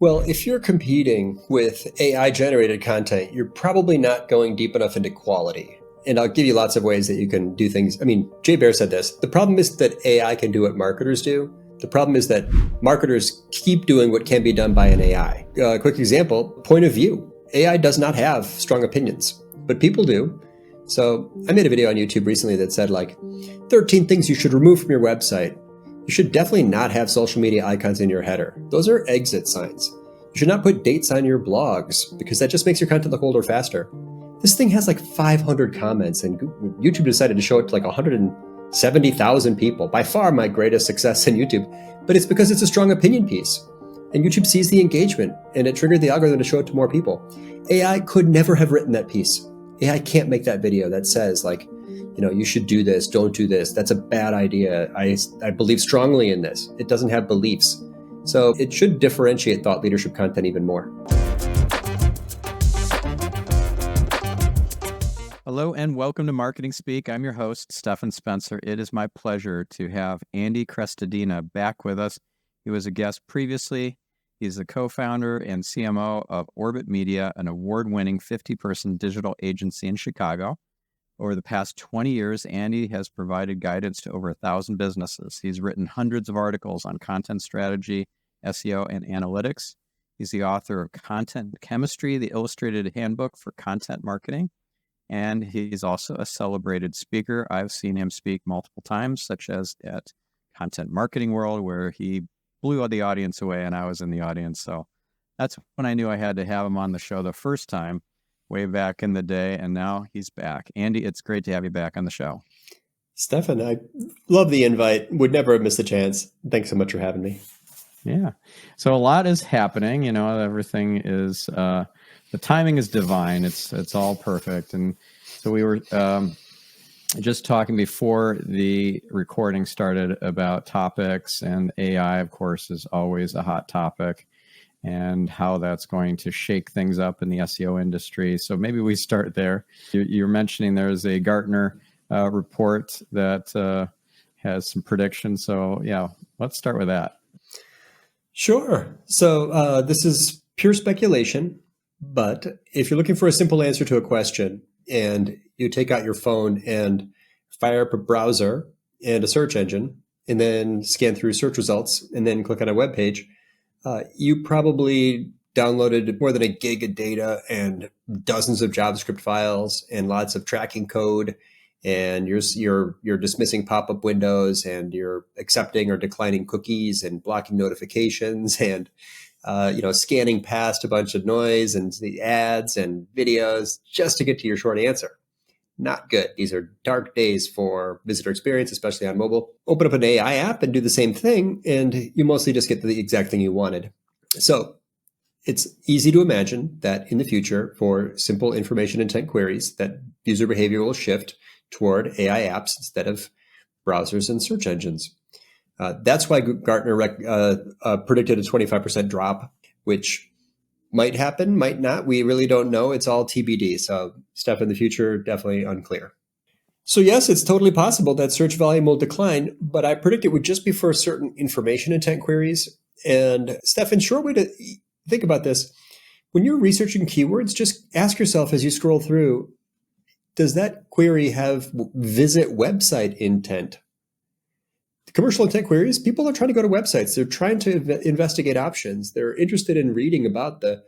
Well, if you're competing with AI generated content, you're probably not going deep enough into quality. And I'll give you lots of ways that you can do things. I mean, Jay Bear said this. The problem is that AI can do what marketers do. The problem is that marketers keep doing what can be done by an AI. Quick example, point of view. AI does not have strong opinions, but people do. So I made a video on YouTube recently that said 13 things you should remove from your website. You should definitely not have social media icons in your header. Those are exit signs. You should not put dates on your blogs because that just makes your content look older faster. This thing has 500 comments and YouTube decided to show it to 170,000 people. By far my greatest success in YouTube, but it's because it's a strong opinion piece. And YouTube sees the engagement and it triggered the algorithm to show it to more people. AI could never have written that piece. AI can't make that video that says you should do this, don't do this. That's a bad idea. I believe strongly in this. It doesn't have beliefs. So it should differentiate thought leadership content even more. Hello and welcome to Marketing Speak. I'm your host, Stephan Spencer. It is my pleasure to have Andy Crestodina back with us. He was a guest previously. He's the co-founder and CMO of Orbit Media, an award-winning 50-person digital agency in Chicago. Over the past 20 years, Andy has provided guidance to over 1,000 businesses. He's written hundreds of articles on content strategy, SEO, and analytics. He's the author of Content Chemistry, the Illustrated Handbook for Content Marketing. And he's also a celebrated speaker. I've seen him speak multiple times, such as at Content Marketing World, where he blew the audience away and I was in the audience. So that's when I knew I had to have him on the show the first time, way back in the day, and now he's back. Andy, it's great to have you back on the show. Stephan, I love the invite. Would never have missed a chance. Thanks so much for having me. Yeah. So a lot is happening. Everything is, the timing is divine. It's all perfect. And so we were just talking before the recording started about topics, and AI, of course, is always a hot topic, and how that's going to shake things up in the SEO industry. So maybe we start there. You're mentioning there's a Gartner report that has some predictions. So yeah, let's start with that. Sure. So this is pure speculation, but if you're looking for a simple answer to a question and you take out your phone and fire up a browser and a search engine and then scan through search results and then click on a web page, you probably downloaded more than a gig of data and dozens of JavaScript files and lots of tracking code, and you're dismissing pop-up windows and you're accepting or declining cookies and blocking notifications and scanning past a bunch of noise and the ads and videos just to get to your short answer. Not good. These are dark days for visitor experience, especially on mobile. Open up an AI app and do the same thing, and you mostly just get the exact thing you wanted. So it's easy to imagine that in the future, for simple information intent queries, that user behavior will shift toward AI apps instead of browsers and search engines. That's why Gartner predicted a 25% drop, which might happen, might not. We really don't know. It's all TBD. So stuff in the future, definitely unclear. So yes, it's totally possible that search volume will decline, but I predict it would just be for certain information intent queries. And Stephan, short way to think about this, when you're researching keywords, just ask yourself as you scroll through, does that query have visit website intent? Commercial intent queries, people are trying to go to websites. They're trying to investigate options. They're interested in reading about the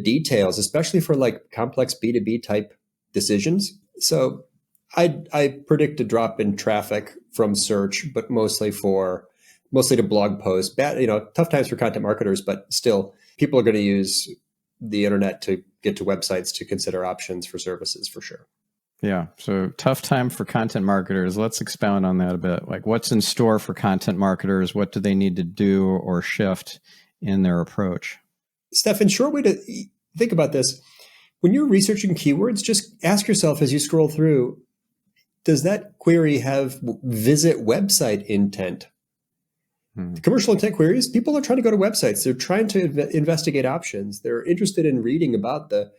details, especially for complex B2B type decisions. So I predict a drop in traffic from search, but mostly to blog posts. Tough times for content marketers, but still people are going to use the internet to get to websites to consider options for services for sure. Yeah. So tough time for content marketers. Let's expound on that a bit. What's in store for content marketers? What do they need to do or shift in their approach? Stephan, short way to think about this. When you're researching keywords, just ask yourself as you scroll through, does that query have visit website intent? Commercial intent queries, people are trying to go to websites. They're trying to investigate options. They're interested in reading about the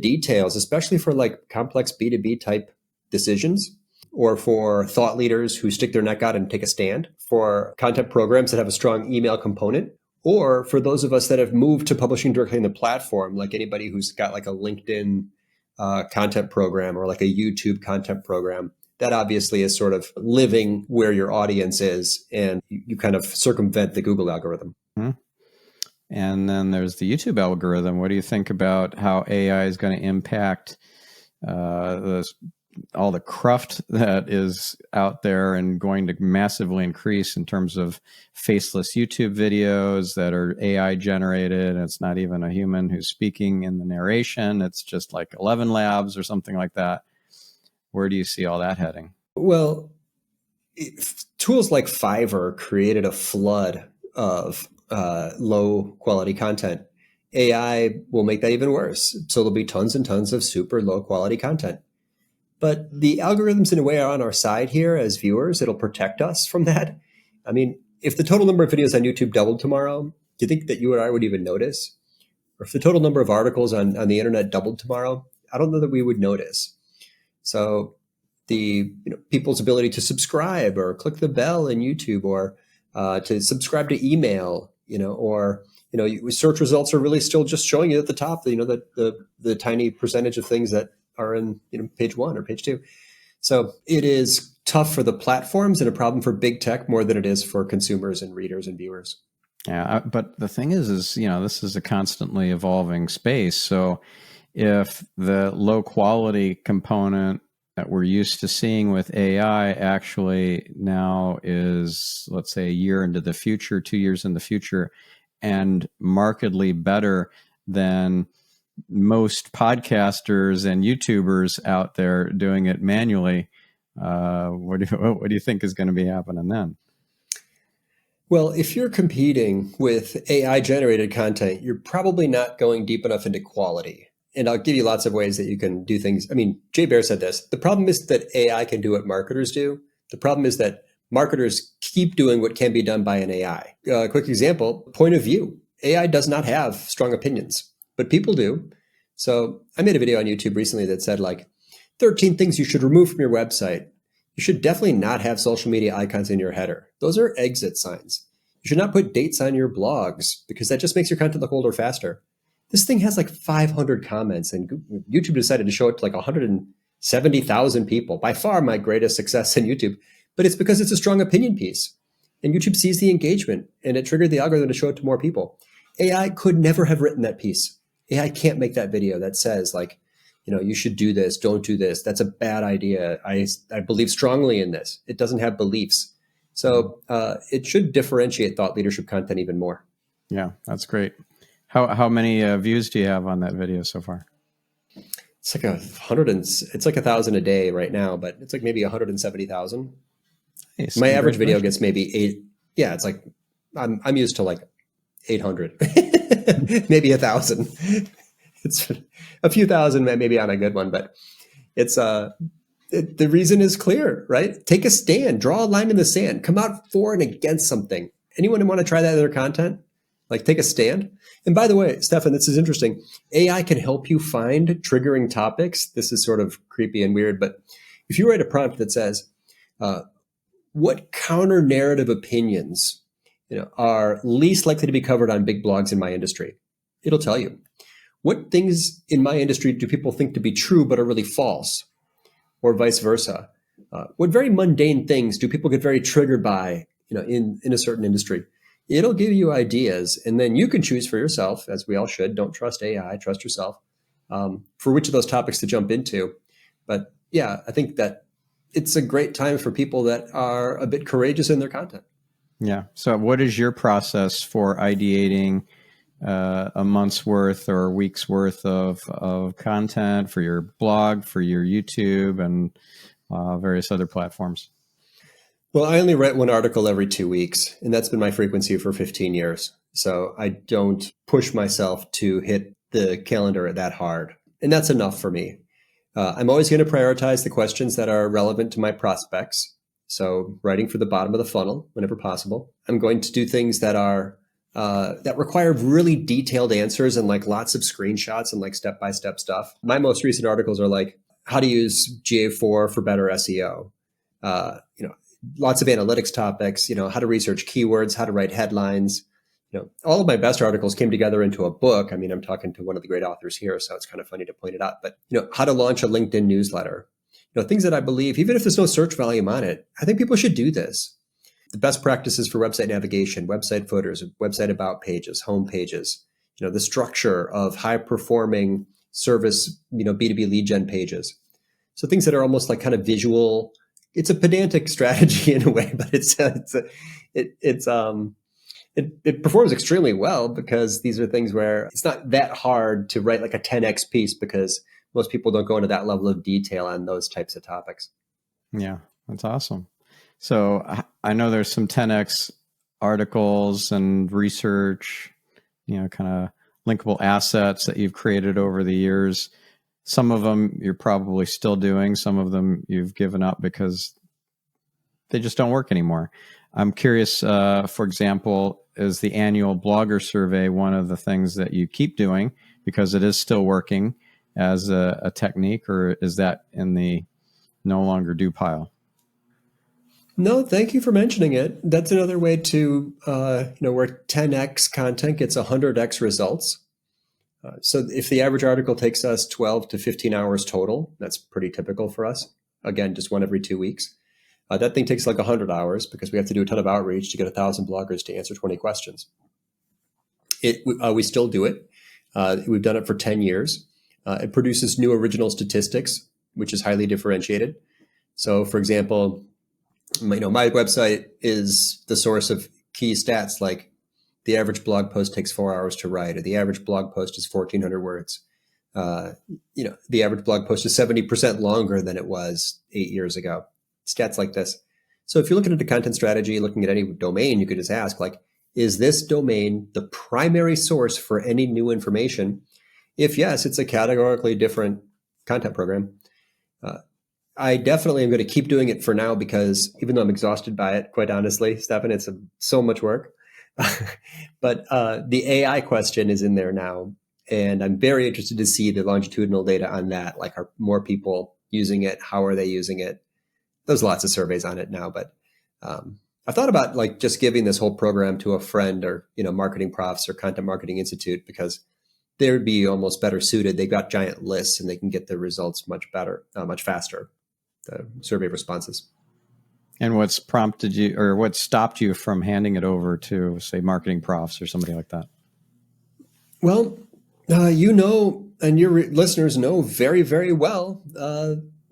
details, especially for complex B2B type decisions, or for thought leaders who stick their neck out and take a stand, for content programs that have a strong email component, Or for those of us that have moved to publishing directly in the platform, like anybody who's got like a LinkedIn content program or like a YouTube content program, that obviously is sort of living where your audience is, and you kind of circumvent the Google algorithm. Hmm. And then there's the YouTube algorithm. What do you think about how AI is going to impact all the cruft that is out there and going to massively increase in terms of faceless YouTube videos that are AI generated? It's not even a human who's speaking in the narration. It's just like 11 Labs or something like that. Where do you see all that heading? Well, tools like Fiverr created a flood of low quality content. AI will make that even worse. So there'll be tons and tons of super low quality content. But the algorithms, in a way, are on our side here as viewers. It'll protect us from that. I mean, if the total number of videos on YouTube doubled tomorrow, do you think that you and I would even notice? Or if the total number of articles on the internet doubled tomorrow, I don't know that we would notice. So the people's ability to subscribe or click the bell in YouTube, or to subscribe to email, or search results are really still just showing you at the top, the tiny percentage of things that are in page 1 or page 2. So it is tough for the platforms and a problem for big tech more than it is for consumers and readers and viewers. Yeah, but the thing is this is a constantly evolving space. So if the low quality component that we're used to seeing with AI actually now is, let's say, a year into the future, 2 years in the future, and markedly better than most podcasters and YouTubers out there doing it manually, what do you think is going to be happening then? Well, if you're competing with AI generated content, you're probably not going deep enough into quality. And I'll give you lots of ways that you can do things. I mean, Jay Baer said this. The problem is that AI can do what marketers do. The problem is that marketers keep doing what can be done by an AI. Quick example, point of view. AI does not have strong opinions, but people do. So I made a video on YouTube recently that said 13 things you should remove from your website. You should definitely not have social media icons in your header. Those are exit signs. You should not put dates on your blogs because that just makes your content look older faster. This thing has 500 comments, and YouTube decided to show it to 170,000 people. By far my greatest success in YouTube, but it's because it's a strong opinion piece. And YouTube sees the engagement, and it triggered the algorithm to show it to more people. AI could never have written that piece. AI can't make that video that says you should do this, don't do this. That's a bad idea. I believe strongly in this. It doesn't have beliefs. So it should differentiate thought leadership content even more. Yeah, that's great. How many views do you have on that video so far? It's like 1,000 a day right now, but it's maybe 170,000. Nice. My average video gets maybe 8. Yeah, it's I'm used to 800, maybe 1,000. It's a few thousand, maybe on a good one, but it's the reason is clear, right? Take a stand, draw a line in the sand, come out for and against something. Anyone want to try that in their content? Take a stand. And by the way, Stephan, this is interesting. AI can help you find triggering topics. This is sort of creepy and weird, but if you write a prompt that says, what counter narrative opinions are least likely to be covered on big blogs in my industry, it'll tell you. What things in my industry do people think to be true but are really false, or vice versa? What very mundane things do people get very triggered by, in a certain industry? It'll give you ideas, and then you can choose for yourself, as we all should. Don't trust AI, trust yourself, for which of those topics to jump into. But yeah, I think that it's a great time for people that are a bit courageous in their content. Yeah. So what is your process for ideating a month's worth or a week's worth of content for your blog, for your YouTube, and various other platforms? Well, I only write one article every 2 weeks, and that's been my frequency for 15 years. So I don't push myself to hit the calendar that hard. And that's enough for me. I'm always going to prioritize the questions that are relevant to my prospects. So writing for the bottom of the funnel whenever possible. I'm going to do things that are that require really detailed answers and lots of screenshots and step-by-step stuff. My most recent articles are how to use GA4 for better SEO. Lots of analytics topics, how to research keywords, how to write headlines, all of my best articles came together into a book. I mean, I'm talking to one of the great authors here, so it's kind of funny to point it out. But, how to launch a LinkedIn newsletter, things that I believe, even if there's no search volume on it, I think people should do this. The best practices for website navigation, website footers, website about pages, home pages, the structure of high performing service, B2B lead gen pages. So things that are almost like kind of visual. It's a pedantic strategy in a way, but it performs extremely well because these are things where it's not that hard to write like a 10x piece because most people don't go into that level of detail on those types of topics. Yeah, that's awesome. So I know there's some 10x articles and research, kind of linkable assets that you've created over the years. Some of them you're probably still doing. Some of them you've given up because they just don't work anymore. I'm curious, for example, is the annual blogger survey one of the things that you keep doing because it is still working as a technique, or is that in the no longer do pile? No, thank you for mentioning it. That's another way to, where 10x content gets 100x results. So if the average article takes us 12 to 15 hours total, that's pretty typical for us. Again, just one every 2 weeks. That thing takes like 100 hours because we have to do a ton of outreach to get 1,000 bloggers to answer 20 questions. We still do it. We've done it for 10 years. It produces new original statistics, which is highly differentiated. So, for example, my website is the source of key stats like the average blog post takes 4 hours to write, or the average blog post is 1,400 words. The average blog post is 70% longer than it was 8 years ago. Stats like this. So if you're looking at a content strategy, looking at any domain, you could just ask, like, is this domain the primary source for any new information? If yes, it's a categorically different content program. I definitely am going to keep doing it for now because even though I'm exhausted by it, quite honestly, Stephan, it's so much work. But the AI question is in there now. And I'm very interested to see the longitudinal data on that. Like, are more people using it? How are they using it? There's lots of surveys on it now, but I thought about like just giving this whole program to a friend or, Marketing Profs or Content Marketing Institute because they would be almost better suited. They've got giant lists and they can get the results much better, much faster, the survey responses. And what's prompted you, or what stopped you from handing it over to, say, Marketing Profs or somebody like that? Well, and your listeners know very, very well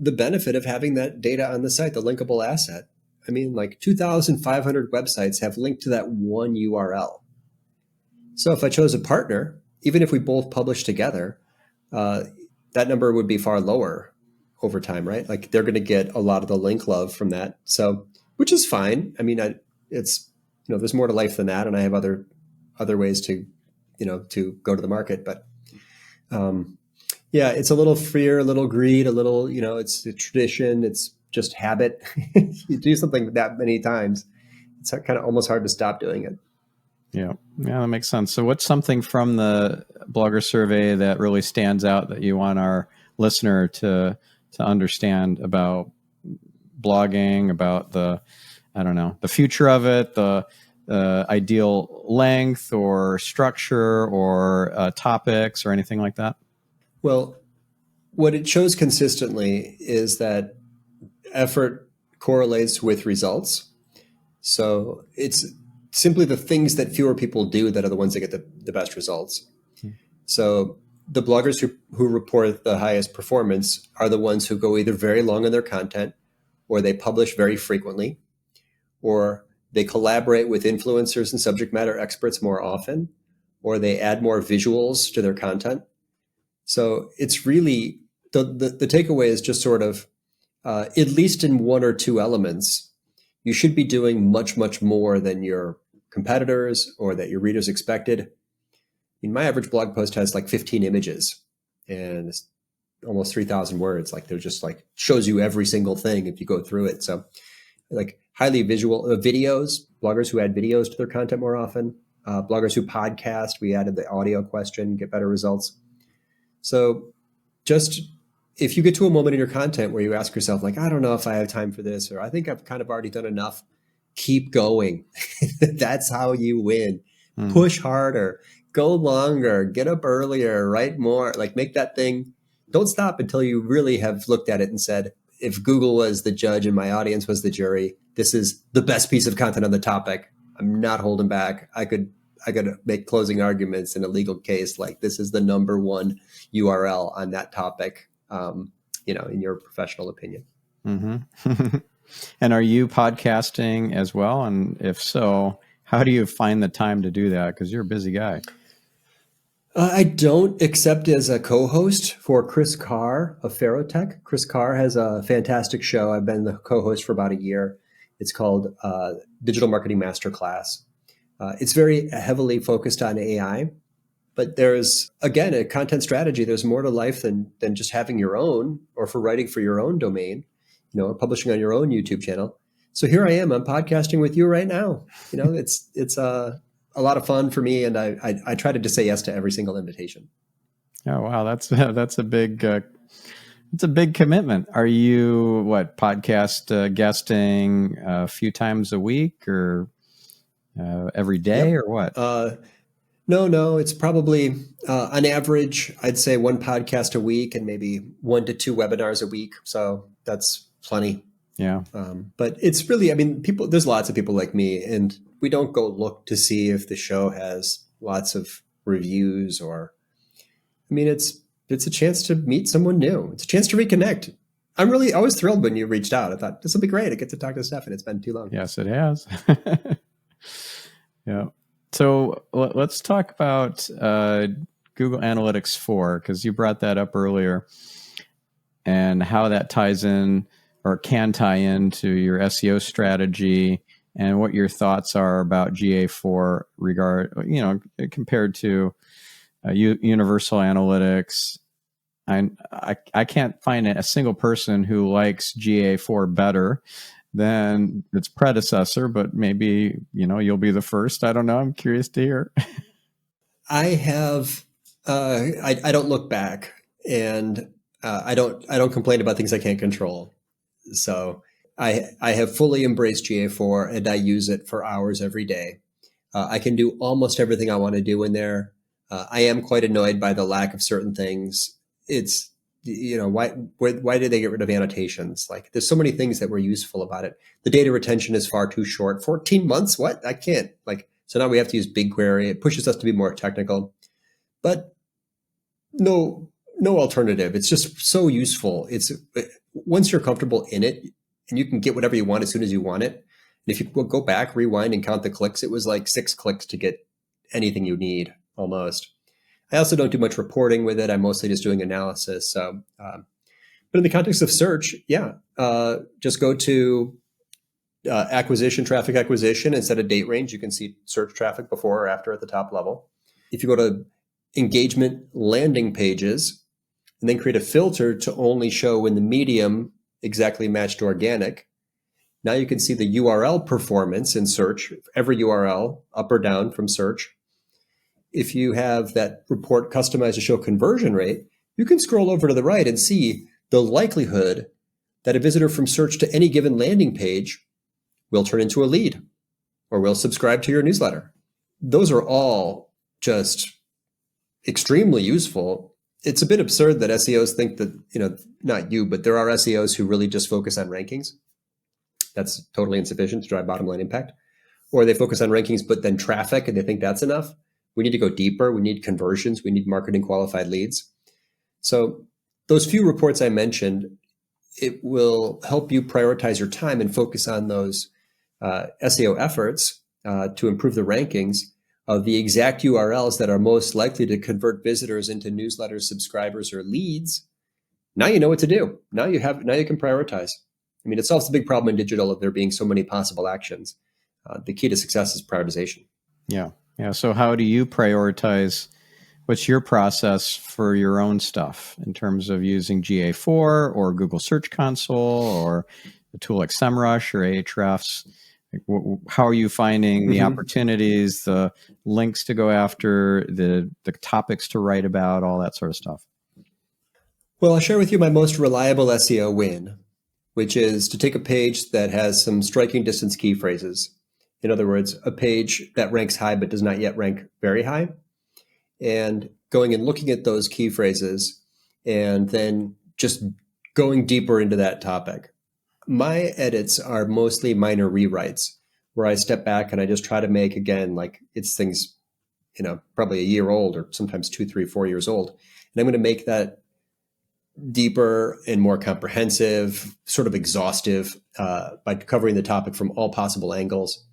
the benefit of having that data on the site, the linkable asset. I mean, like 2,500 websites have linked to that one URL. So if I chose a partner, even if we both publish together, that number would be far lower over time, right? Like they're going to get a lot of the link love from that. So, which is fine. I mean, it's, there's more to life than that. And I have other ways to, to go to the market, but, yeah, it's a little fear, a little greed, a little, it's a tradition. It's just habit. You do something that many times, it's kind of almost hard to stop doing it. Yeah, that makes sense. So what's something from the blogger survey that really stands out that you want our listener to understand about blogging, about the future of it, the ideal length or structure or topics or anything like that? Well, what it shows consistently is that effort correlates with results. So it's simply the things that fewer people do that are the ones that get the best results. So the bloggers who report the highest performance are the ones who go either very long in their content, or they publish very frequently, or they collaborate with influencers and subject matter experts more often, or they add more visuals to their content. So it's really, the takeaway is just sort of, at least in one or two elements, you should be doing much, much more than your competitors or that your readers expected. I mean, my average blog post has like 15 images and it's almost 3,000 words. Like they're just like shows you every single thing if you go through it. So like highly visual videos, bloggers who add videos to their content more often, bloggers who podcast, we added the audio question, get better results. So just if you get to a moment in your content where you ask yourself, like, I don't know if I have time for this, or I think I've kind of already done enough, keep going. That's how you win. Push harder, go longer, get up earlier, write more, like make that thing. Don't stop until you really have looked at it and said, if Google was the judge and my audience was the jury, this is the best piece of content on the topic. I'm not holding back. I could make closing arguments in a legal case like this is the number one URL on that topic, in your professional opinion. Mm-hmm. And are you podcasting as well? And if so, how do you find the time to do that? Because you're a busy guy. I don't, except as a co-host for Chris Carr of Ferrotech. Chris Carr has a fantastic show. I've been the co-host for about a year. It's called Digital Marketing Masterclass. It's very heavily focused on AI, but there's, again, a content strategy. There's more to life than just having your own, or for writing for your own domain, or publishing on your own YouTube channel. So here I am. I'm podcasting with you right now. It's a lot of fun for me, and I try to just say yes to every single invitation. Oh wow, that's a big it's a big commitment. Are you podcast guesting a few times a week or every day? Yep. Or what? No, it's probably on average, I'd say one podcast a week and maybe 1 to 2 webinars a week. So that's plenty. Yeah. But it's really, there's lots of people like me, and we don't go look to see if the show has lots of reviews it's a chance to meet someone new. It's a chance to reconnect. I was thrilled when you reached out. I thought this will be great. I get to talk to Stephan. It's been too long. Yes, it has. Yeah. So let's talk about Google Analytics 4, because you brought that up earlier, and how that ties in or can tie into your SEO strategy, and what your thoughts are about GA4 compared to Universal Analytics. I can't find a single person who likes GA4 better than its predecessor, but maybe, you'll be the first. I don't know. I'm curious to hear. I have, I don't look back, and I don't complain about things I can't control. So I have fully embraced GA4, and I use it for hours every day. I can do almost everything I want to do in there. I am quite annoyed by the lack of certain things. It's, why did they get rid of annotations? Like, there's so many things that were useful about it. The data retention is far too short. 14 months? What? I can't. So now we have to use BigQuery. It pushes us to be more technical, but no alternative. It's just so useful. Once you're comfortable in it, and you can get whatever you want as soon as you want it. And if you go back, rewind, and count the clicks, it was like 6 clicks to get anything you need, almost. I also don't do much reporting with it. I'm mostly just doing analysis. So, but in the context of search, just go to traffic acquisition, and set a date range. You can see search traffic before or after at the top level. If you go to engagement landing pages, and then create a filter to only show when the medium exactly matched organic, now you can see the URL performance in search, every URL up or down from search. If you have that report customized to show conversion rate, you can scroll over to the right and see the likelihood that a visitor from search to any given landing page will turn into a lead or will subscribe to your newsletter. Those are all just extremely useful. It's a bit absurd that SEOs think that, not you, but there are SEOs who really just focus on rankings. That's totally insufficient to drive bottom line impact. Or they focus on rankings, but then traffic, and they think that's enough. We need to go deeper. We need conversions. We need marketing qualified leads. So those few reports I mentioned, it will help you prioritize your time and focus on those SEO efforts to improve the rankings of the exact URLs that are most likely to convert visitors into newsletters, subscribers, or leads. Now you know what to do. Now you can prioritize. It solves the big problem in digital of there being so many possible actions. The key to success is prioritization. Yeah. So how do you prioritize? What's your process for your own stuff in terms of using GA4 or Google Search Console or a tool like SEMrush or Ahrefs? How are you finding the opportunities, the links to go after, the topics to write about, all that sort of stuff? Well, I'll share with you my most reliable SEO win, which is to take a page that has some striking distance key phrases In other words, a page that ranks high but does not yet rank very high, and going and looking at those key phrases and then just going deeper into that topic. My edits are mostly minor rewrites where I step back and I just try to make, again, like it's things, probably a year old or sometimes 2, 3, 4 years old. And I'm going to make that deeper and more comprehensive, sort of exhaustive, by covering the topic from all possible angles.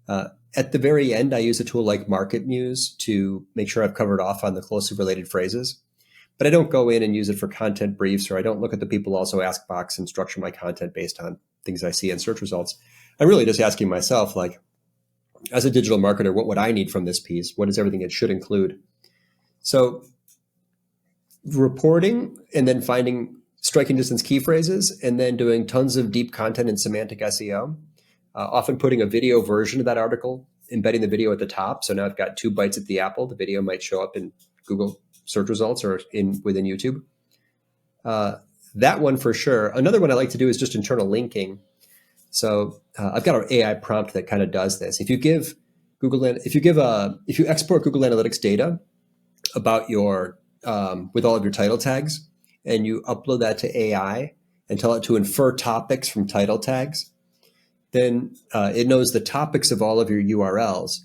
At the very end, I use a tool like Market Muse to make sure I've covered off on the closely related phrases. But I don't go in and use it for content briefs, or I don't look at the people also ask box and structure my content based on things I see in search results. I'm really just asking myself, like, as a digital marketer, what would I need from this piece? What is everything it should include? So reporting and then finding striking distance key phrases and then doing tons of deep content in semantic SEO. Often putting a video version of that article, embedding the video at the top. So now I've got 2 bites at the apple. The video might show up in Google search results or within YouTube. That one for sure. Another one I like to do is just internal linking. So I've got an AI prompt that kind of does this. If you export Google Analytics data about your with all of your title tags, and you upload that to AI and tell it to infer topics from title tags, then it knows the topics of all of your URLs,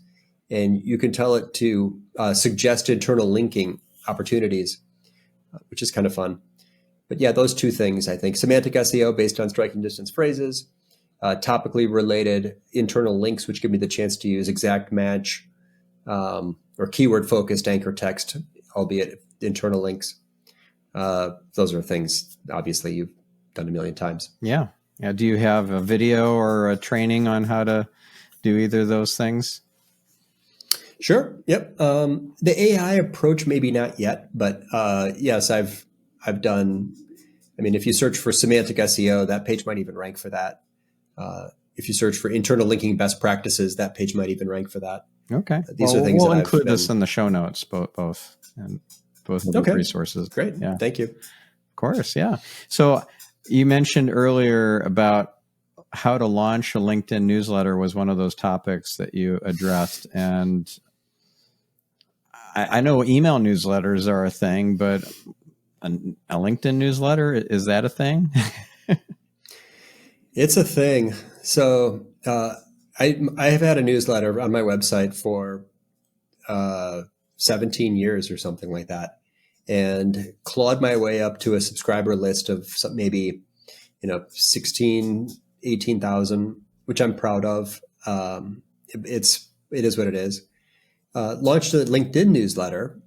and you can tell it to suggest internal linking opportunities, which is kind of fun. But yeah, those 2 things, I think. Semantic SEO based on striking distance phrases, topically related internal links, which give me the chance to use exact match or keyword focused anchor text, albeit internal links. Those are things, obviously, you've done a million times. Yeah. Do you have a video or a training on how to do either of those things? Sure. Yep. The AI approach, maybe not yet, but yes, I've done. I mean, if you search for semantic SEO, that page might even rank for that. If you search for internal linking best practices, that page might even rank for that. Okay. These are things we'll that include this in the show notes, both of the resources. Great. Yeah. Thank you. Of course. Yeah. So you mentioned earlier about how to launch a LinkedIn newsletter was one of those topics that you addressed. And I know email newsletters are a thing, but a LinkedIn newsletter, is that a thing? It's a thing. So I have had a newsletter on my website for 17 years or something like that, and clawed my way up to a subscriber list of maybe 16, 18,000, which I'm proud of. It is what it is. Launched a LinkedIn newsletter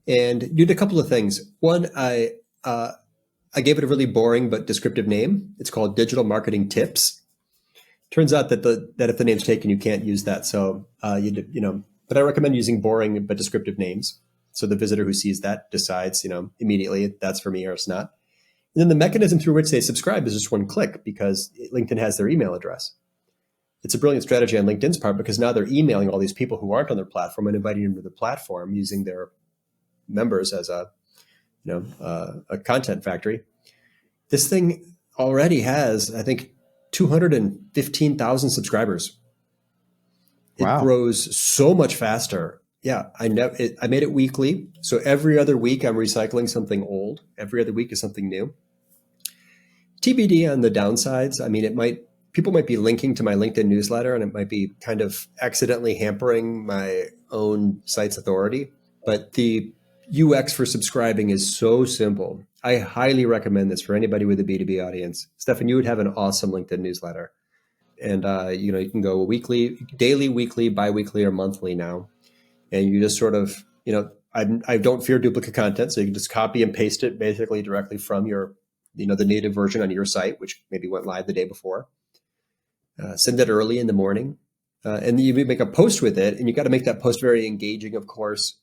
and did a couple of things. One, I gave it a really boring but descriptive name. It's called Digital Marketing Tips. Turns out that if the name's taken, you can't use that. So but I recommend using boring but descriptive names. So the visitor who sees that decides, immediately if that's for me or it's not. And then the mechanism through which they subscribe is just one click, because LinkedIn has their email address. It's a brilliant strategy on LinkedIn's part, because now they're emailing all these people who aren't on their platform and inviting them to the platform using their members as a content factory. This thing already has, I think, 215,000 subscribers. Wow. It grows so much faster. Yeah, I made it weekly. So every other week I'm recycling something old. Every other week is something new. TBD on the downsides. I mean, people might be linking to my LinkedIn newsletter, and it might be kind of accidentally hampering my own site's authority. But the UX for subscribing is so simple. I highly recommend this for anybody with a B2B audience. Stephan, you would have an awesome LinkedIn newsletter. And you can go weekly, daily, weekly, biweekly, or monthly now. And you just sort of, I don't fear duplicate content, so you can just copy and paste it basically directly from your, the native version on your site, which maybe went live the day before. Send it early in the morning, and you make a post with it, and you got to make that post very engaging, of course.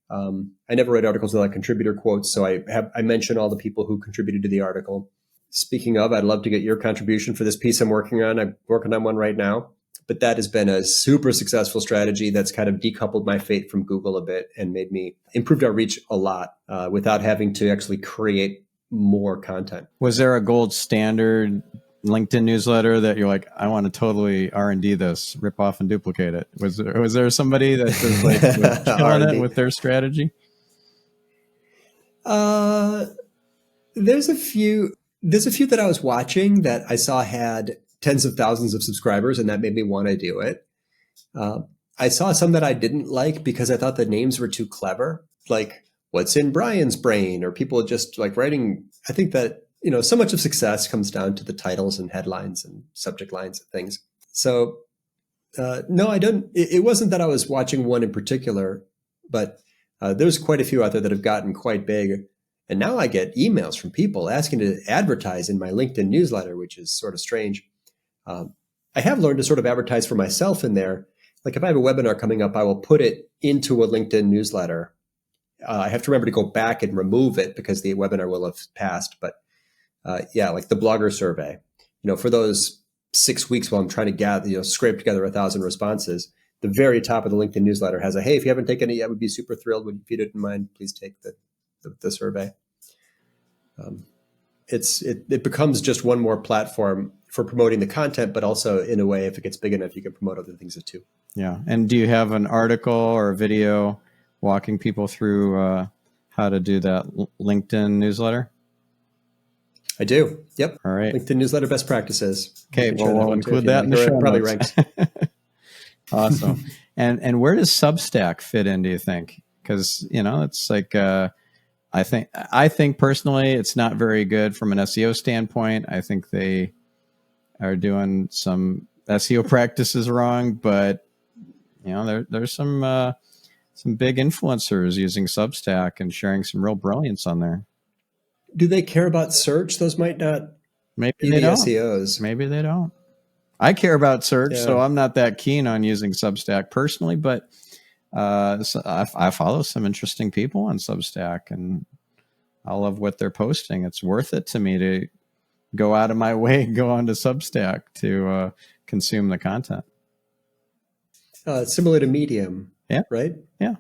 I never write articles without contributor quotes, so I mention all the people who contributed to the article. Speaking of, I'd love to get your contribution for this piece I'm working on. I'm working on one right now, but that has been a super successful strategy that's kind of decoupled my fate from Google a bit and made me improved our reach a lot without having to actually create more content. Was there a gold standard LinkedIn newsletter that you're like, I want to totally R&D this, rip off and duplicate it? Was there somebody that just like was killing it with their strategy? There's a few that I was watching that I saw had tens of thousands of subscribers, and that made me want to do it. I saw some that I didn't like because I thought the names were too clever, like "What's in Brian's brain," or people just like writing. I think that so much of success comes down to the titles and headlines and subject lines and things. So no, I don't. It wasn't that I was watching one in particular, but there's quite a few out there that have gotten quite big. And now I get emails from people asking to advertise in my LinkedIn newsletter, which is sort of strange. I have learned to sort of advertise for myself in there. Like if I have a webinar coming up, I will put it into a LinkedIn newsletter. I have to remember to go back and remove it because the webinar will have passed. But yeah, like the blogger survey, for those 6 weeks while I'm trying to gather, scrape together 1,000 responses, the very top of the LinkedIn newsletter has a, hey, if you haven't taken it yet, I would be super thrilled. If you didn't mind, please take the survey. It becomes just one more platform for promoting the content, but also in a way, if it gets big enough, you can promote other things too. Yeah. And do you have an article or a video walking people through how to do that LinkedIn newsletter? I do. Yep. All right. LinkedIn newsletter best practices. Okay. Well, we'll include that in the show probably notes. Ranks. Awesome. And where does Substack fit in, do you think? Because, it's like, I think personally, it's not very good from an SEO standpoint. I think they are doing some SEO practices wrong, but there's some big influencers using Substack and sharing some real brilliance on there. Do they care about search? Those might not Maybe be they the don't. SEOs. Maybe they don't. I care about search, Yeah. so I'm not that keen on using Substack personally, but so I follow some interesting people on Substack, and I love what they're posting. It's worth it to me to go out of my way and go onto Substack to consume the content. Similar to Medium, Yeah. Right? Yeah.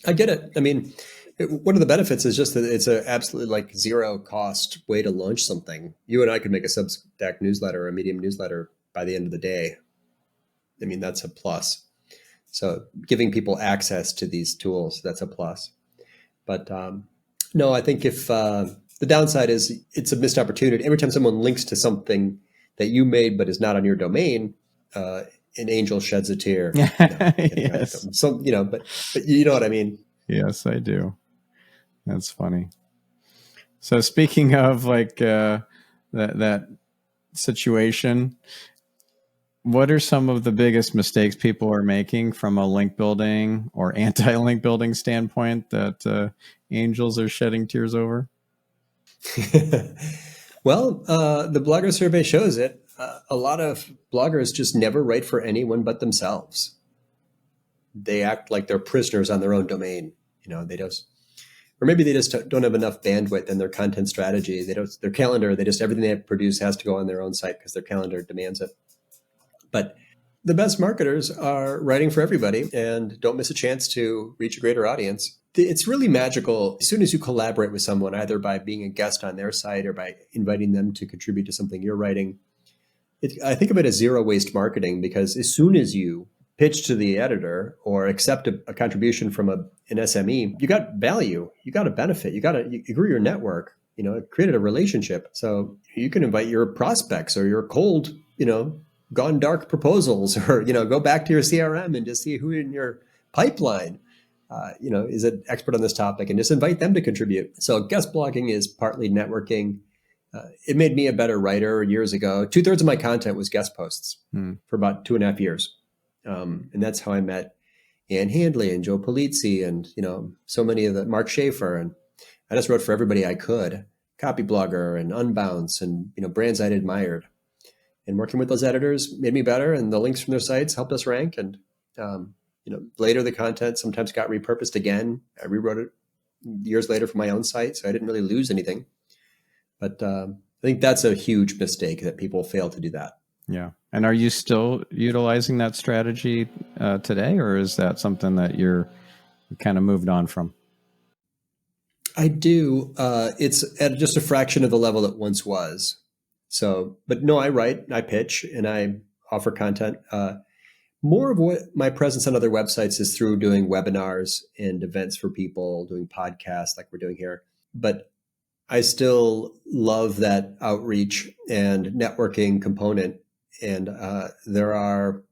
I get it. I mean, one of the benefits is just that it's an absolutely like zero cost way to launch something. You and I could make a Substack newsletter or a Medium newsletter by the end of the day. I mean, that's a plus. So giving people access to these tools, that's a plus. But no, I think if the downside is it's a missed opportunity. Every time someone links to something that you made but is not on your domain, an angel sheds a tear. Yes. So, but you know what I mean? Yes, I do. That's funny. So speaking of like that situation, what are some of the biggest mistakes people are making from a link building or anti-link building standpoint that angels are shedding tears over? Well, the blogger survey shows it. A lot of bloggers just never write for anyone but themselves. They act like they're prisoners on their own domain. Or maybe they just don't have enough bandwidth in their content strategy. Their calendar, everything they produce has to go on their own site because their calendar demands it. But the best marketers are writing for everybody and don't miss a chance to reach a greater audience. It's really magical as soon as you collaborate with someone, either by being a guest on their site or by inviting them to contribute to something you're writing. I think of it as zero waste marketing, because as soon as you pitch to the editor or accept a contribution from an SME, you got value, you got a benefit, you grew your network, it created a relationship. So you can invite your prospects or your cold, gone dark proposals, or, go back to your CRM and just see who in your pipeline, is an expert on this topic, and just invite them to contribute. So guest blogging is partly networking. It made me a better writer years ago. 2/3 of my content was guest posts for about 2.5 years. And that's how I met Ann Handley and Joe Polizzi and, so many of the Mark Schaefer. And I just wrote for everybody I could, Copy Blogger and Unbounce and, brands I'd admired. And working with those editors made me better, and the links from their sites helped us rank. And, later the content sometimes got repurposed again. I rewrote it years later for my own site, so I didn't really lose anything. But I think that's a huge mistake that people fail to do that. Yeah. And are you still utilizing that strategy today, or is that something that you're kind of moved on from? I do. It's at just a fraction of the level it once was. So, but no, I write, I pitch, and I offer content. More of what my presence on other websites is through doing webinars and events for people, doing podcasts like we're doing here. But I still love that outreach and networking component. And there are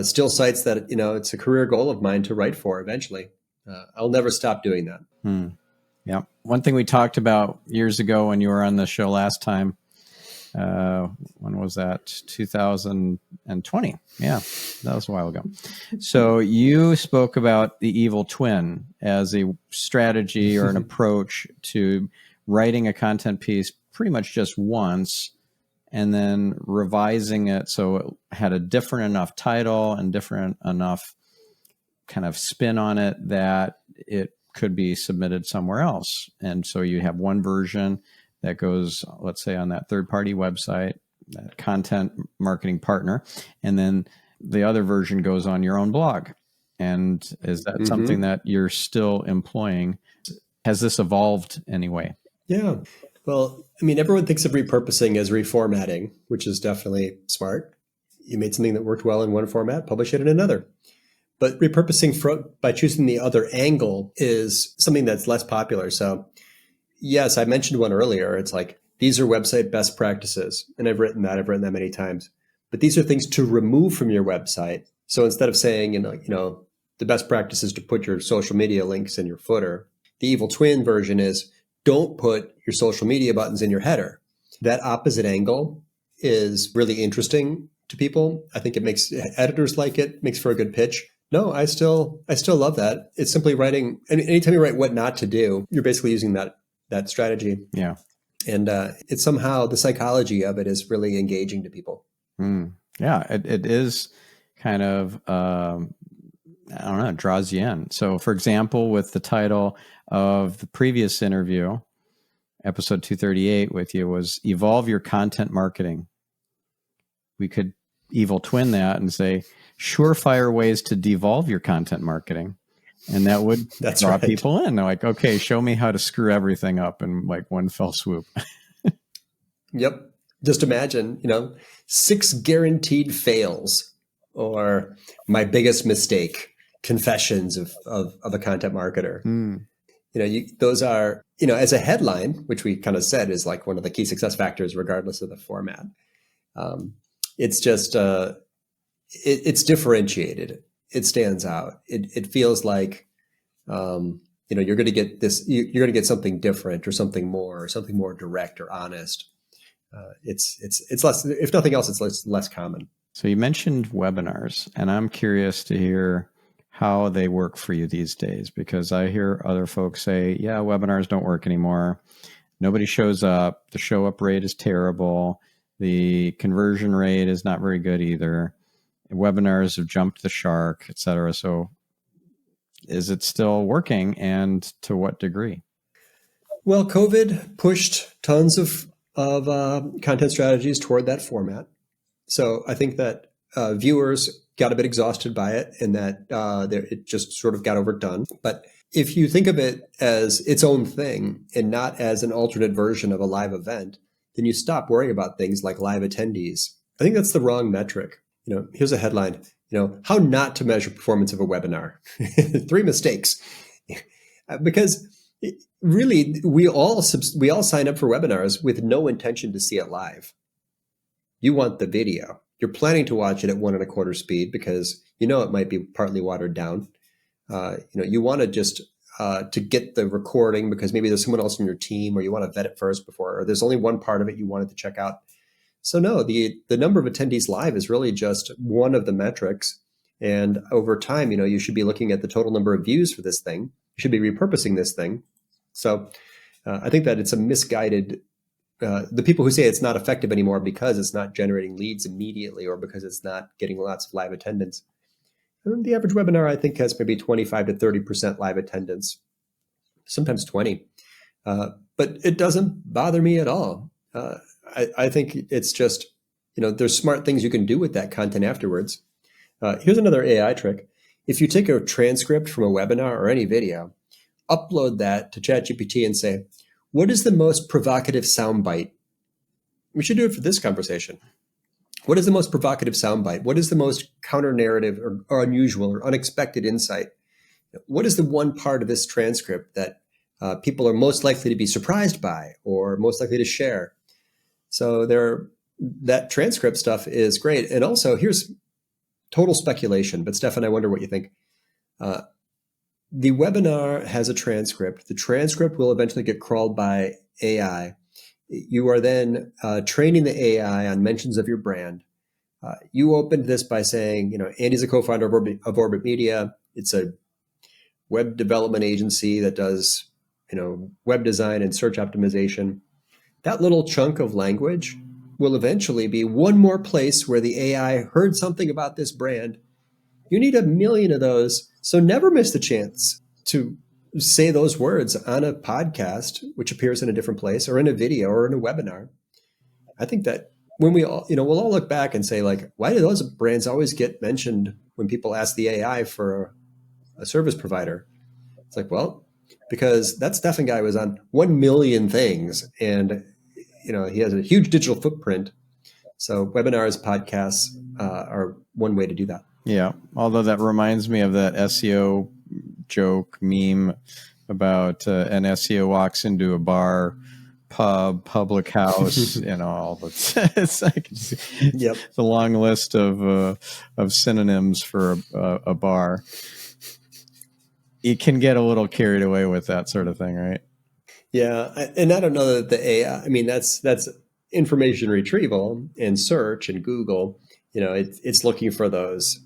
still sites that, it's a career goal of mine to write for eventually. I'll never stop doing that. Yeah. One thing we talked about years ago when you were on the show last time, when was that? 2020. Yeah, that was a while ago. So you spoke about the evil twin as a strategy or an approach to writing a content piece pretty much just once and then revising it so it had a different enough title and different enough kind of spin on it that it could be submitted somewhere else. And so you have one version that goes, let's say, on that third-party website, that content marketing partner, and then the other version goes on your own blog. And is that something that you're still employing? Has this evolved anyway? Yeah. Well, I mean, everyone thinks of repurposing as reformatting, which is definitely smart. You made something that worked well in one format, publish it in another. But repurposing by choosing the other angle is something that's less popular. So yes, I mentioned one earlier. It's like, these are website best practices. And I've written that many times. But these are things to remove from your website. So instead of saying, the best practice is to put your social media links in your footer, the evil twin version is don't put your social media buttons in your header. That opposite angle is really interesting to people. I think it makes editors like it, makes for a good pitch. No, I still love that. It's simply writing. Anytime you write what not to do, you're basically using that strategy. Yeah. And it's somehow the psychology of it is really engaging to people. Yeah, it is kind of, I don't know, it draws you in. So for example, with the title of the previous interview, episode 238 with you was Evolve Your Content Marketing. We could evil twin that and say, surefire ways to devolve your content marketing. And that would draw people in. They're like, okay, show me how to screw everything up in like one fell swoop. Yep. Just imagine, 6 guaranteed fails or my biggest mistake, confessions of a content marketer. Those are, as a headline, which we kind of said is like one of the key success factors, regardless of the format. It's just, it's differentiated. It stands out. It feels like, you're going to get this, you're going to get something different or something more direct or honest. It's less, if nothing else, it's less common. So you mentioned webinars, and I'm curious to hear how they work for you these days, because I hear other folks say, yeah, webinars don't work anymore. Nobody shows up. The show up rate is terrible. The conversion rate is not very good either. Webinars have jumped the shark, et cetera. So is it still working, and to what degree? Well, COVID pushed tons of content strategies toward that format. So I think that viewers got a bit exhausted by it, and that it just sort of got overdone. But if you think of it as its own thing and not as an alternate version of a live event, then you stop worrying about things like live attendees. I think that's the wrong metric. Here's a headline, how not to measure performance of a webinar. 3 mistakes. Because really, we all sign up for webinars with no intention to see it live. You want the video. You're planning to watch it at 1 1/4 speed because it might be partly watered down. You want to just to get the recording because maybe there's someone else in your team, or you want to vet it first before, or there's only one part of it you wanted to check out. So no, the number of attendees live is really just one of the metrics. And over time, you should be looking at the total number of views for this thing. You should be repurposing this thing. So I think that it's a misguided, the people who say it's not effective anymore because it's not generating leads immediately or because it's not getting lots of live attendance. And the average webinar, I think, has maybe 25 to 30% live attendance, sometimes 20. But it doesn't bother me at all. I think it's just, there's smart things you can do with that content afterwards. Here's another AI trick. If you take a transcript from a webinar or any video, upload that to ChatGPT and say, what is the most provocative soundbite we should do it for this conversation. What is the most provocative soundbite? What is the most counter narrative or unusual or unexpected insight? What is the one part of this transcript that people are most likely to be surprised by or most likely to share? So that transcript stuff is great. And also, here's total speculation, but Stephan, I wonder what you think. The webinar has a transcript. The transcript will eventually get crawled by AI. You are then training the AI on mentions of your brand. You opened this by saying, Andy's a co-founder of Orbit Media. It's a web development agency that does, web design and search optimization. That little chunk of language will eventually be one more place where the AI heard something about this brand. You need 1 million of those. So never miss the chance to say those words on a podcast, which appears in a different place, or in a video or in a webinar. I think that when we all, we'll all look back and say, like, why do those brands always get mentioned when people ask the AI for a service provider? It's like, well, because that Stephan guy was on 1 million things, and he has a huge digital footprint. So webinars, podcasts are one way to do that. Yeah, although that reminds me of that SEO joke meme about an SEO walks into a bar, pub, public house, all the it's like Yep. the long list of synonyms for a bar. You can get a little carried away with that sort of thing, right? Yeah, and I don't know that the AI. I mean, that's information retrieval and search and Google. It's looking for those,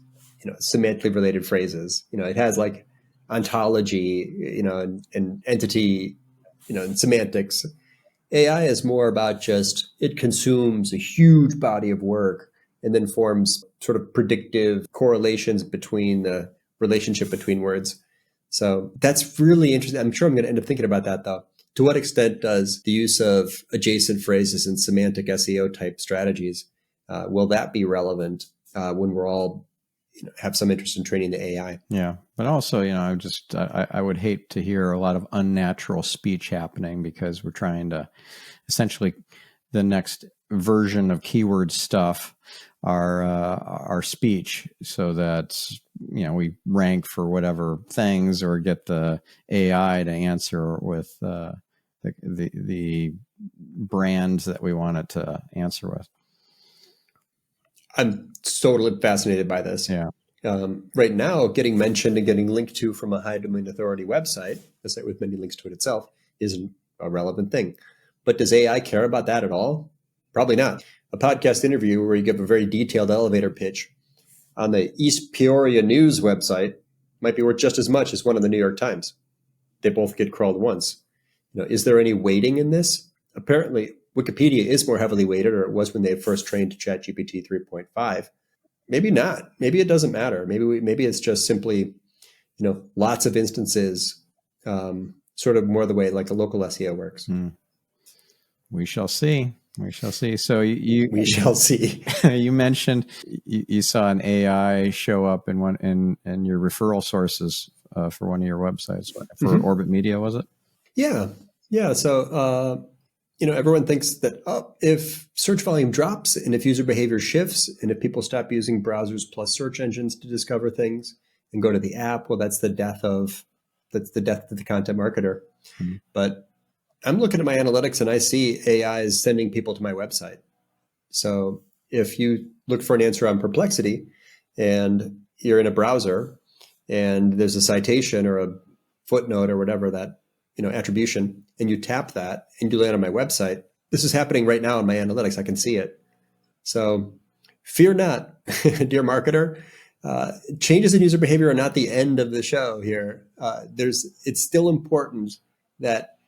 semantically related phrases. It has like ontology, and entity, and semantics. AI is more about just it consumes a huge body of work and then forms sort of predictive correlations between the relationship between words. So that's really interesting. I'm sure I'm going to end up thinking about that, though. To what extent does the use of adjacent phrases and semantic SEO type strategies, will that be relevant when we're all have some interest in training the AI? Yeah. But also, I would hate to hear a lot of unnatural speech happening because we're trying to essentially the next version of keyword stuff our speech so that we rank for whatever things or get the AI to answer with the brands that we want it to answer with. I'm totally fascinated by this. Yeah. Right now, getting mentioned and getting linked to from a high domain authority website, a site with many links to it itself, isn't a relevant thing. But does AI care about that at all? Probably not. A podcast interview where you give a very detailed elevator pitch on the East Peoria News website might be worth just as much as one on the New York Times. They both get crawled once. Is there any weighting in this? Apparently, Wikipedia is more heavily weighted, or it was when they first trained ChatGPT 3.5. Maybe not. Maybe it doesn't matter. Maybe it's just simply, lots of instances, sort of more the way like a local SEO works. We shall see. We shall see. So we shall see. You mentioned you saw an AI show up in your referral sources for one of your websites for Orbit Media, was it? Yeah. So everyone thinks that if search volume drops and if user behavior shifts and if people stop using browsers plus search engines to discover things and go to the app, well, that's the death of the content marketer. Mm-hmm. But I'm looking at my analytics and I see AI is sending people to my website. So if you look for an answer on Perplexity and you're in a browser and there's a citation or a footnote or whatever that, attribution, and you tap that and you land on my website, this is happening right now in my analytics. I can see it. So fear not, dear marketer. Changes in user behavior are not the end of the show here. It's still important that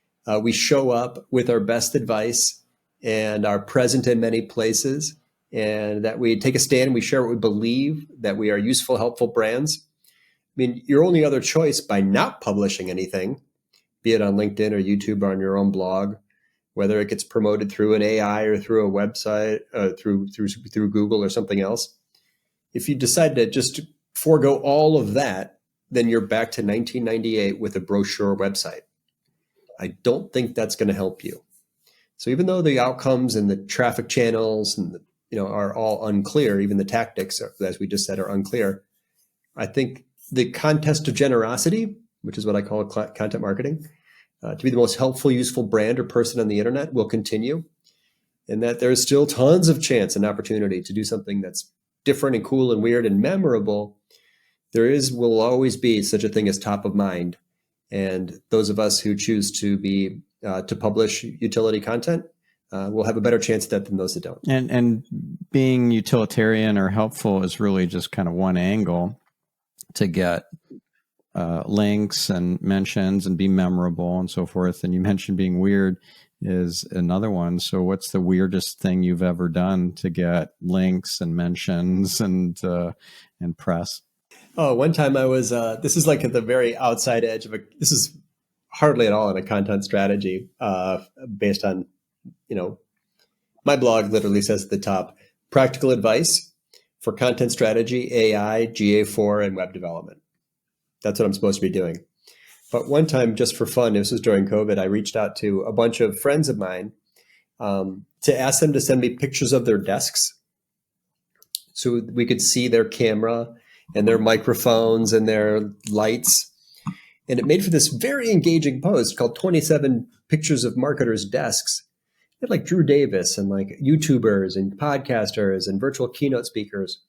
we show up with our best advice and are present in many places, and that we take a stand and we share what we believe, that we are useful, helpful brands. I mean, your only other choice by not publishing anything, be it on LinkedIn or YouTube or on your own blog, whether it gets promoted through an AI or through a website, through Google or something else. If you decide to just forego all of that, then you're back to 1998 with a brochure website. I don't think that's going to help you. So even though the outcomes and the traffic channels and are all unclear, even the tactics, as we just said, are unclear, I think the contest of generosity, which is what I call content marketing, to be the most helpful, useful brand or person on the internet will continue, and that there's still tons of chance and opportunity to do something that's different and cool and weird and memorable. Will always be such a thing as top of mind. And those of us who choose to publish utility content will have a better chance at that than those that don't. And being utilitarian or helpful is really just kind of one angle to get links and mentions and be memorable and so forth. And you mentioned being weird is another one. So what's the weirdest thing you've ever done to get links and mentions and press? Oh, one time I was, this is like at the very outside edge this is hardly at all in a content strategy based on, my blog literally says at the top, practical advice for content strategy, AI, GA4, and web development. That's what I'm supposed to be doing. But one time, just for fun, this was during COVID, I reached out to a bunch of friends of mine to ask them to send me pictures of their desks so we could see their camera and their microphones and their lights. And it made for this very engaging post called 27 Pictures of Marketers' Desks. It had like Drew Davis and like YouTubers and podcasters and virtual keynote speakers.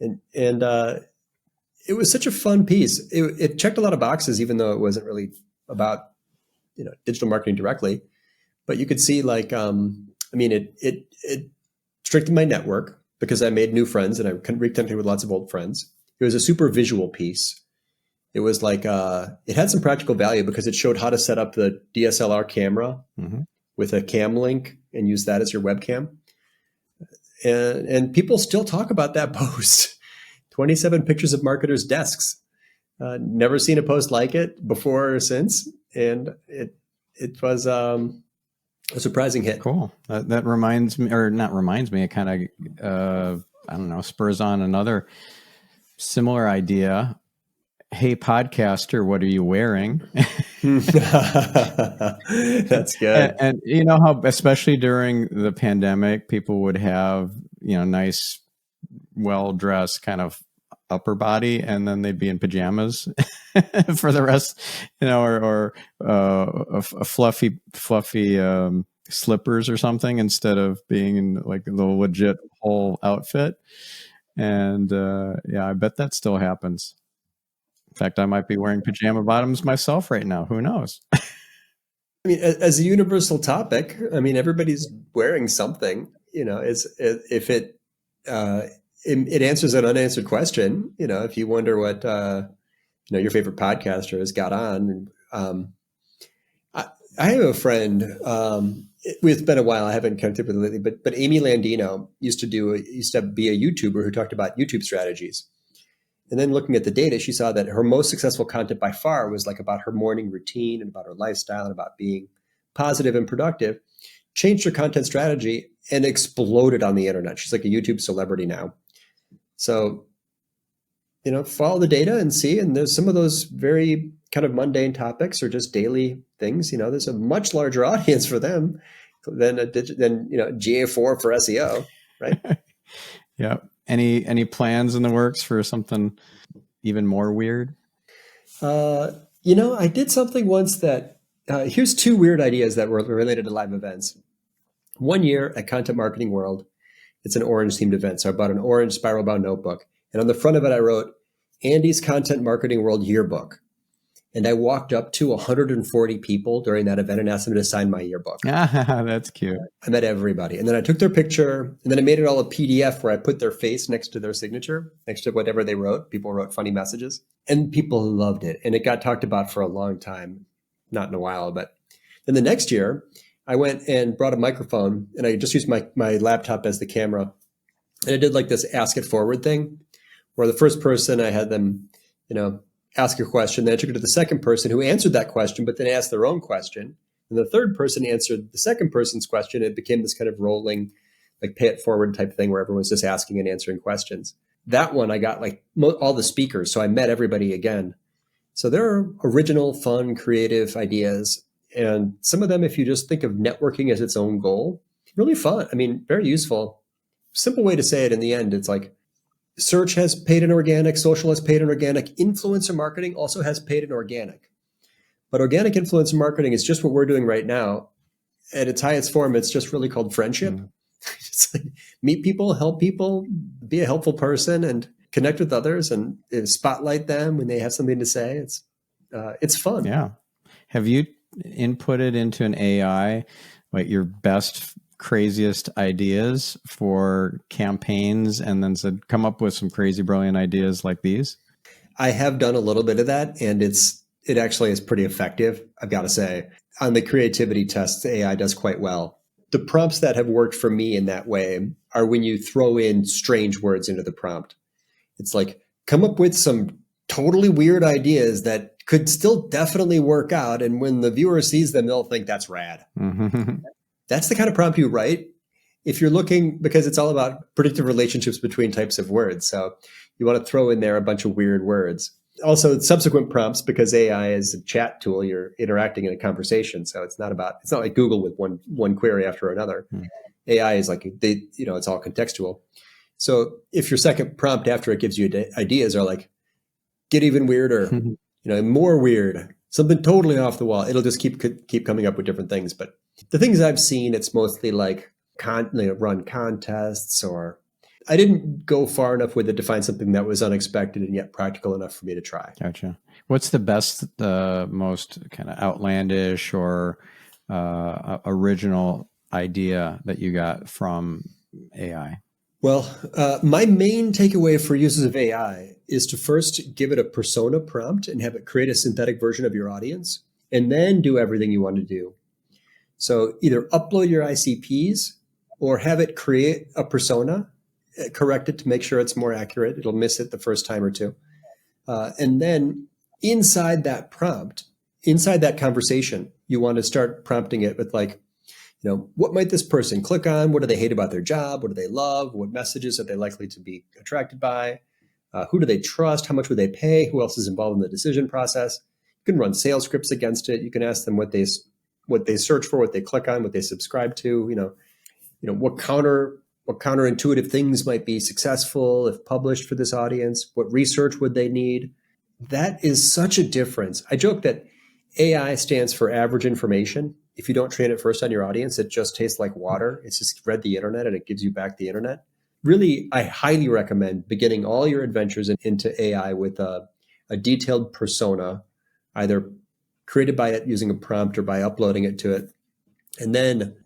And it was such a fun piece. It checked a lot of boxes, even though it wasn't really about digital marketing directly. But you could see it strengthened my network because I made new friends and I reconnected with lots of old friends. It was a super visual piece. It was like it had some practical value because it showed how to set up the DSLR camera with a cam link and use that as your webcam. And people still talk about that post. 27 pictures of marketers' desks. Never seen a post like it before or since, and it was a surprising hit. Cool. That reminds me, or not reminds me. It kind of spurs on another similar idea. Hey, podcaster, what are you wearing? That's good. And you know how, especially during the pandemic, people would have nice, well-dressed kind of upper body, and then they'd be in pajamas for the rest, or a fluffy slippers or something instead of being in like the legit whole outfit. And I bet that still happens. In fact, I might be wearing pajama bottoms myself right now. Who knows? I mean, as a universal topic, everybody's wearing something. If it answers an unanswered question. If you wonder what your favorite podcaster has got on. I have a friend. It's been a while. I haven't connected with her lately, but Amy Landino used to be a YouTuber who talked about YouTube strategies. And then looking at the data, she saw that her most successful content by far was like about her morning routine and about her lifestyle and about being positive and productive. Changed her content strategy and exploded on the internet. She's like a YouTube celebrity now. So, follow the data and see. And there's some of those very kind of mundane topics or just daily things. There's a much larger audience for them than GA4 for SEO, right? Yeah. Any plans in the works for something even more weird? I did something once that here's two weird ideas that were related to live events. One year at Content Marketing World, it's an orange themed event. So I bought an orange spiral bound notebook. And on the front of it, I wrote Andy's Content Marketing World Yearbook. And I walked up to 140 people during that event and asked them to sign my yearbook. That's cute. I met everybody. And then I took their picture and then I made it all a PDF where I put their face next to their signature, next to whatever they wrote. People wrote funny messages and people loved it. And it got talked about for a long time, not in a while. But then the next year, I went and brought a microphone and I just used my laptop as the camera. And I did like this ask it forward thing where the first person I had them, ask a question. Then I took it to the second person who answered that question, but then asked their own question. And the third person answered the second person's question. It became this kind of rolling, like pay it forward type thing where everyone's just asking and answering questions. That one, I got like all the speakers. So I met everybody again. So there are original, fun, creative ideas. And some of them, if you just think of networking as its own goal, really fun. I mean, very useful. Simple way to say it in the end, it's like search has paid and organic, social has paid and organic, influencer marketing also has paid and organic. But organic influencer marketing is just what we're doing right now. At its highest form, it's just really called friendship. It's like meet people, help people, be a helpful person, and connect with others, and spotlight them when they have something to say. It's fun. Yeah. Have you inputted into an AI like your best, craziest ideas for campaigns, and then said, come up with some crazy, brilliant ideas like these? I have done a little bit of that, and it actually is pretty effective, I've got to say. On the creativity tests, AI does quite well. The prompts that have worked for me in that way are when you throw in strange words into the prompt. It's like, come up with some totally weird ideas that could still definitely work out. And when the viewer sees them, they'll think that's rad. That's the kind of prompt you write if you're looking, because it's all about predictive relationships between types of words. So you want to throw in there a bunch of weird words. Also, subsequent prompts, because AI is a chat tool, you're interacting in a conversation. So it's not like Google with one query after another. AI is like, it's all contextual. So if your second prompt after it gives you ideas are like, get even weirder, more weird, something totally off the wall, it'll just keep coming up with different things. But the things I've seen, it's mostly like run contests, or I didn't go far enough with it to find something that was unexpected and yet practical enough for me to try. Gotcha. What's the best, most kind of outlandish or original idea that you got from AI? Well, my main takeaway for users of AI is to first give it a persona prompt and have it create a synthetic version of your audience, and then do everything you want to do. So either upload your ICPs or have it create a persona, correct it to make sure it's more accurate. It'll miss it the first time or two. And then inside that prompt, inside that conversation, you want to start prompting it with like, what might this person click on? What do they hate about their job? What do they love? What messages are they likely to be attracted by? Who do they trust? How much would they pay? Who else is involved in the decision process? You can run sales scripts against it. You can ask them what they search for, what they click on, what they subscribe to. What counterintuitive things might be successful if published for this audience. What research would they need? That is such a difference. I joke that AI stands for average information. If you don't train it first on your audience, it just tastes like water. It's just read the internet and it gives you back the internet. Really, I highly recommend beginning all your adventures into AI with a detailed persona, either created by it using a prompt or by uploading it to it. And then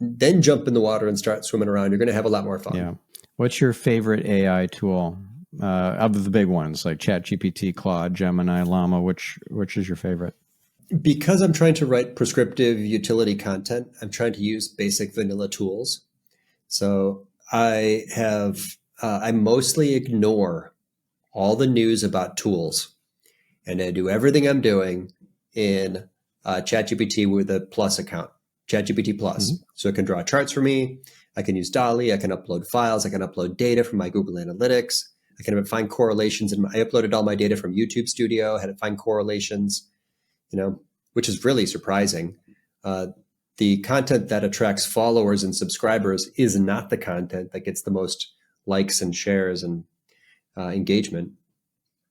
jump in the water and start swimming around. You're going to have a lot more fun. Yeah. What's your favorite AI tool? Of the big ones like ChatGPT, Claude, Gemini, Llama, which is your favorite? Because I'm trying to write prescriptive utility content, I'm trying to use basic vanilla tools. So I mostly ignore all the news about tools, and I do everything I'm doing in ChatGPT with a Plus account, ChatGPT Plus. Mm-hmm. So it can draw charts for me. I can use DALL-E. I can upload files. I can upload data from my Google Analytics. I can find correlations. And I uploaded all my data from YouTube Studio. I had to find correlations, which is really surprising. The content that attracts followers and subscribers is not the content that gets the most likes and shares and engagement.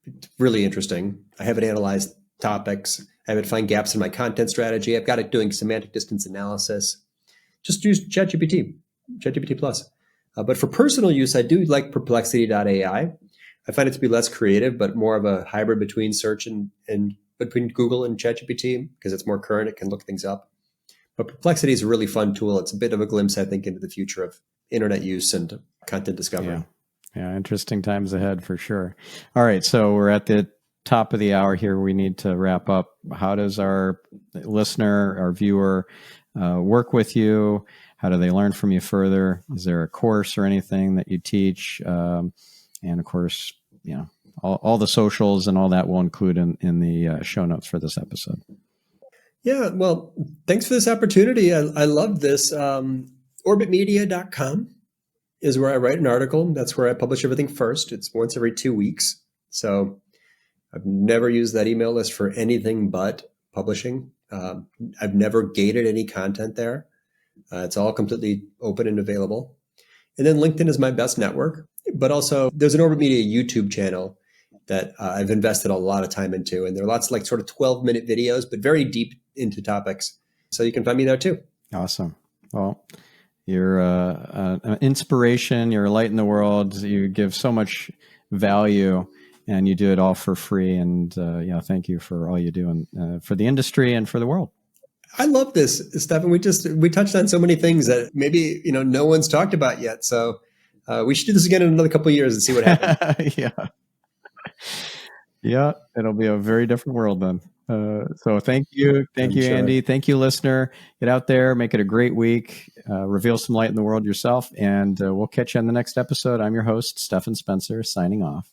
It's really interesting. I have it analyze topics. I have it find gaps in my content strategy. I've got it doing semantic distance analysis. Just use ChatGPT Plus. But for personal use, I do like Perplexity.ai. I find it to be less creative, but more of a hybrid between search and between Google and ChatGPT, because it's more current. It can look things up. But Perplexity is a really fun tool. It's a bit of a glimpse, I think, into the future of internet use and content discovery. Yeah, interesting times ahead for sure. All right, so we're at the top of the hour here. We need to wrap up. How does our listener, our viewer, work with you? How do they learn from you further? Is there a course or anything that you teach? And of course, all the socials and all that we'll include in the show notes for this episode. Yeah, well, thanks for this opportunity. I love this. Orbitmedia.com is where I write an article. That's where I publish everything first. It's once every 2 weeks. So I've never used that email list for anything but publishing. I've never gated any content there. It's all completely open and available. And then LinkedIn is my best network, but also there's an Orbit Media YouTube channel that I've invested a lot of time into. And there are lots of like sort of 12-minute videos, but very deep into topics. So you can find me there too. Awesome. Well, you're an inspiration. You're a light in the world. You give so much value, and you do it all for free. And thank you for all you do for the industry and for the world. I love this, Stephan. We touched on so many things that maybe no one's talked about yet. So we should do this again in another couple of years and see what happens. Yeah, it'll be a very different world then. So thank you, Andy. Thank you, listener. Get out there, make it a great week. Reveal some light in the world yourself, and we'll catch you on the next episode. I'm your host, Stephan Spencer, signing off.